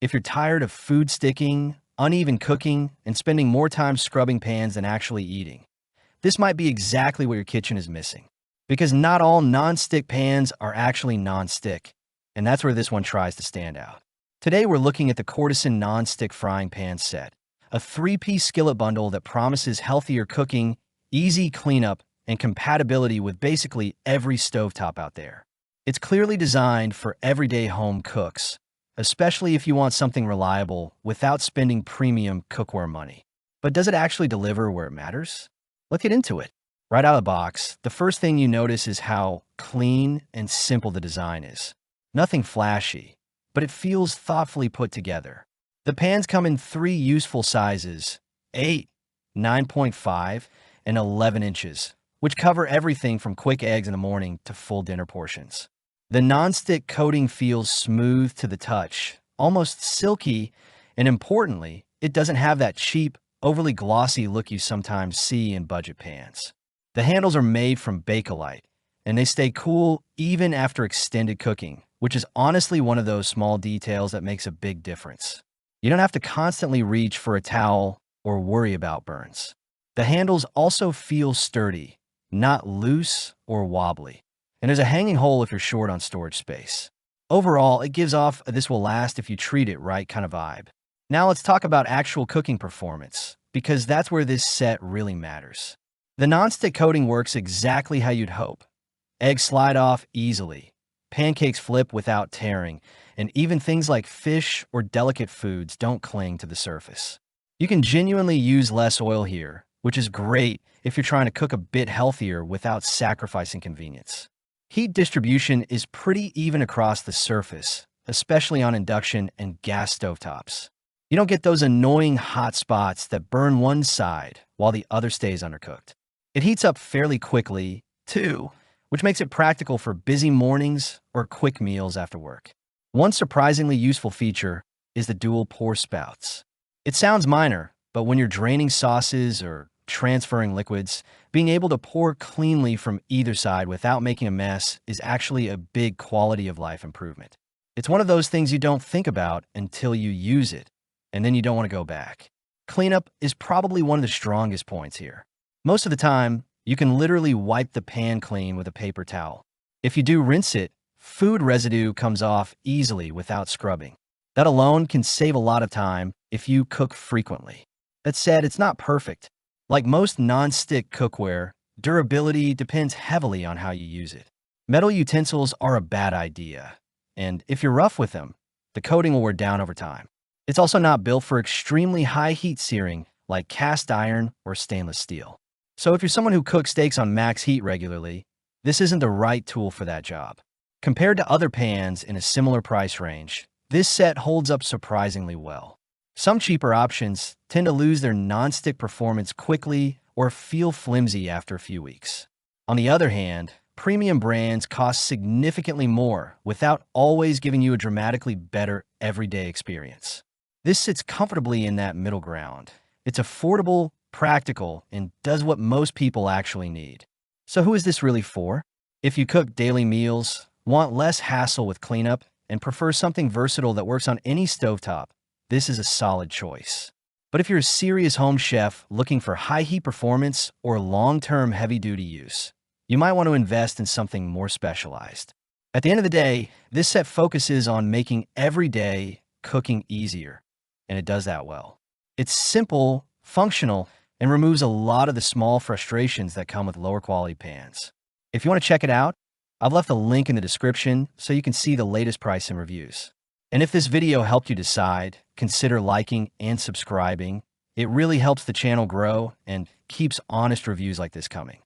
If you're tired of food sticking, uneven cooking, and spending more time scrubbing pans than actually eating, this might be exactly what your kitchen is missing. Because not all non-stick pans are actually non-stick, and that's where this one tries to stand out. Today we're looking at the Kordisen Nonstick frying pan set, a 3-piece skillet bundle that promises healthier cooking, easy cleanup, and compatibility with basically every stovetop out there. It's clearly designed for everyday home cooks, especially if you want something reliable without spending premium cookware money. But does it actually deliver where it matters? Let's get into it. Right out of the box, the first thing you notice is how clean and simple the design is. Nothing flashy, but it feels thoughtfully put together. The pans come in 3 useful sizes, 8, 9.5, and 11 inches, which cover everything from quick eggs in the morning to full dinner portions. The nonstick coating feels smooth to the touch, almost silky, and importantly, it doesn't have that cheap, overly glossy look you sometimes see in budget pans. The handles are made from Bakelite, and they stay cool even after extended cooking, which is honestly one of those small details that makes a big difference. You don't have to constantly reach for a towel or worry about burns. The handles also feel sturdy, not loose or wobbly. And there's a hanging hole if you're short on storage space. Overall, it gives off a "this will last if you treat it right" kind of vibe. Now let's talk about actual cooking performance, because that's where this set really matters. The nonstick coating works exactly how you'd hope. Eggs slide off easily, pancakes flip without tearing, and even things like fish or delicate foods don't cling to the surface. You can genuinely use less oil here, which is great if you're trying to cook a bit healthier without sacrificing convenience. Heat distribution is pretty even across the surface, especially on induction and gas stovetops. You don't get those annoying hot spots that burn one side while the other stays undercooked. It heats up fairly quickly, too, which makes it practical for busy mornings or quick meals after work. One surprisingly useful feature is the dual pour spouts. It sounds minor, but when you're draining sauces or transferring liquids, being able to pour cleanly from either side without making a mess is actually a big quality of life improvement. It's one of those things you don't think about until you use it, and then you don't want to go back. Cleanup is probably one of the strongest points here. Most of the time, you can literally wipe the pan clean with a paper towel. If you do rinse it, food residue comes off easily without scrubbing. That alone can save a lot of time if you cook frequently. That said, it's not perfect. Like most non-stick cookware, durability depends heavily on how you use it. Metal utensils are a bad idea, and if you're rough with them, the coating will wear down over time. It's also not built for extremely high heat searing like cast iron or stainless steel. So if you're someone who cooks steaks on max heat regularly, this isn't the right tool for that job. Compared to other pans in a similar price range, this set holds up surprisingly well. Some cheaper options tend to lose their non-stick performance quickly or feel flimsy after a few weeks. On the other hand, premium brands cost significantly more without always giving you a dramatically better everyday experience. This sits comfortably in that middle ground. It's affordable, practical, and does what most people actually need. So who is this really for? If you cook daily meals, want less hassle with cleanup, and prefer something versatile that works on any stovetop, this is a solid choice. But if you're a serious home chef looking for high heat performance or long-term heavy-duty use, you might want to invest in something more specialized. At the end of the day, this set focuses on making everyday cooking easier, and it does that well. It's simple, functional, and removes a lot of the small frustrations that come with lower quality pans. If you want to check it out, I've left a link in the description so you can see the latest price and reviews. And if this video helped you decide, consider liking and subscribing. It really helps the channel grow and keeps honest reviews like this coming.